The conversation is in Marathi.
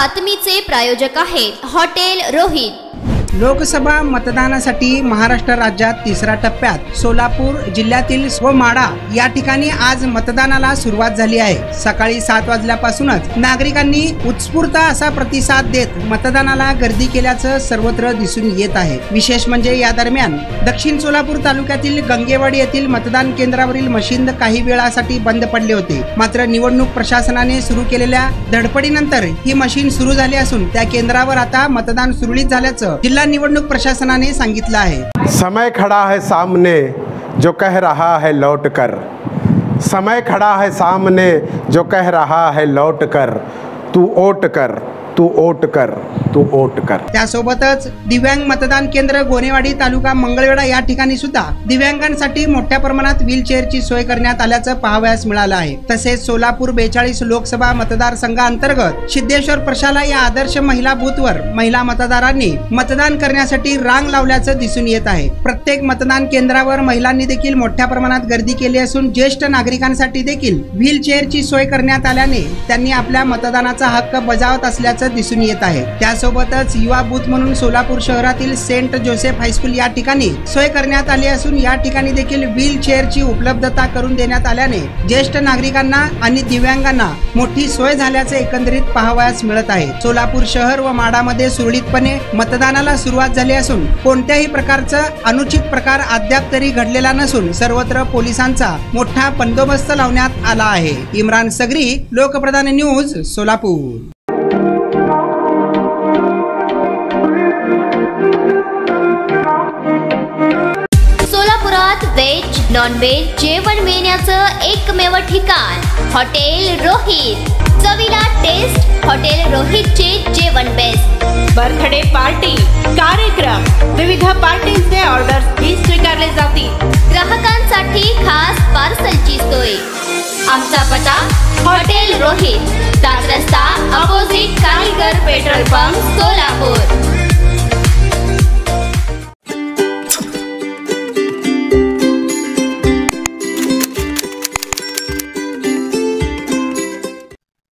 बातमीचे प्रायोजक आहेत हॉटेल रोहित। लोकसभा मतदानासाठी महाराष्ट्र राज्यात तिसऱ्या टप्प्यात सोलापूर जिल्ह्यातील माढा या ठिकाणी आज मतदानाला सुरुवात झाली आहे। सकाळी 7 वाजल्यापासूनच नागरिकांनी उत्स्फूर्त असा प्रतिसाद देत मतदानाला गर्दी केल्याचं सर्वत्र दिसून येत आहे। विशेष म्हणजे या दरम्यान दक्षिण सोलापूर तालुक्यातील गंगेवाडी येथील मतदान केंद्रावरील मशीन काही वेळासाठी बंद पडले होते, मात्र निवडणूक प्रशासनाने सुरू केलेल्या धडपडीनंतर ही मशीन सुरू झाली असून त्या केंद्रावर आता मतदान सुरळीत झाल्याचं जिल्हा निवडणूक प्रशासनाने सांगितलं आहे। समय खड़ा है सामने जो कह रहा है लौट कर, समय खड़ा है सामने जो कह रहा है लौट कर, तू वोट कर, तू वोट कर, तू वोट कर। त्यासोबतच दिव्यांग मतदान केंद्र गोनेवाडी तालुका मंगळवेढा या ठिकाणी सुद्धा दिव्यांगांसाठी मोठ्या प्रमाणात व्हीलचेअरची सोय करण्यात आल्याचं पाहावयास मिळालं आहे। तसेच सोलापूर 42 लोकसभा मतदारसंघांतर्गत सिद्धेश्वर प्रशाला या आदर्श महिला बूथवर महिला मतदारांनी मतदान करण्यासाठी रांग लावल्याचं दिसून येत आहे। प्रत्येक मतदान केंद्रावर महिलांनी देखील मोठ्या प्रमाणात गर्दी केली असून ज्येष्ठ नागरिकांसाठी देखील व्हीलचेअरची सोय करण्यात आल्याने त्यांनी आपल्या मतदानाचा हक्क बजावत असल्याचं दिसून येत आहे। त्यासोबतच युवा बूथ म्हणून सोलापूर शहरातील सेंट जोसेफ हायस्कूल या ठिकाणी सोय करण्यात आली असून या ठिकाणी देखील व्हीलचेअरची उपलब्धता करून देण्यात आल्याने ज्येष्ठ नागरिकांना आणि दिव्यांगांना मोठी सोय झाल्याचे एकंदरीत पाहावयास मिळत आहे। सोलापूर शहर व माढामध्ये सुरळीतपणे मतदानाला सुरुवात झाली असून कोणत्याही प्रकारचा अनुचित प्रकार अद्याप तरी घडलेला नसून सर्वत्र पोलिसांचा मोठा बंदोबस्त लावण्यात आला आहे। इम्रान सगरी, लोकप्रधान न्यूज, सोलापूर। सोलापुरात वेज नॉन वेज जेवण मिळण्याचं एकमेव ठिकाण हॉटेल रोहित। चवीला टेस्ट, हॉटेल रोहितचे जेवण बेस्ट। बर्थडे पार्टी, कार्यक्रम, विविध पार्टींचे ऑर्डर्स ही स्वीकारले जातील। ग्राहकांसाठी खास पार्सलची सोय। आमचा पत्ता हॉटेल रोहित, 7 रस्ता अपोजिट कारीगर पेट्रोल पंप, सोलापूर।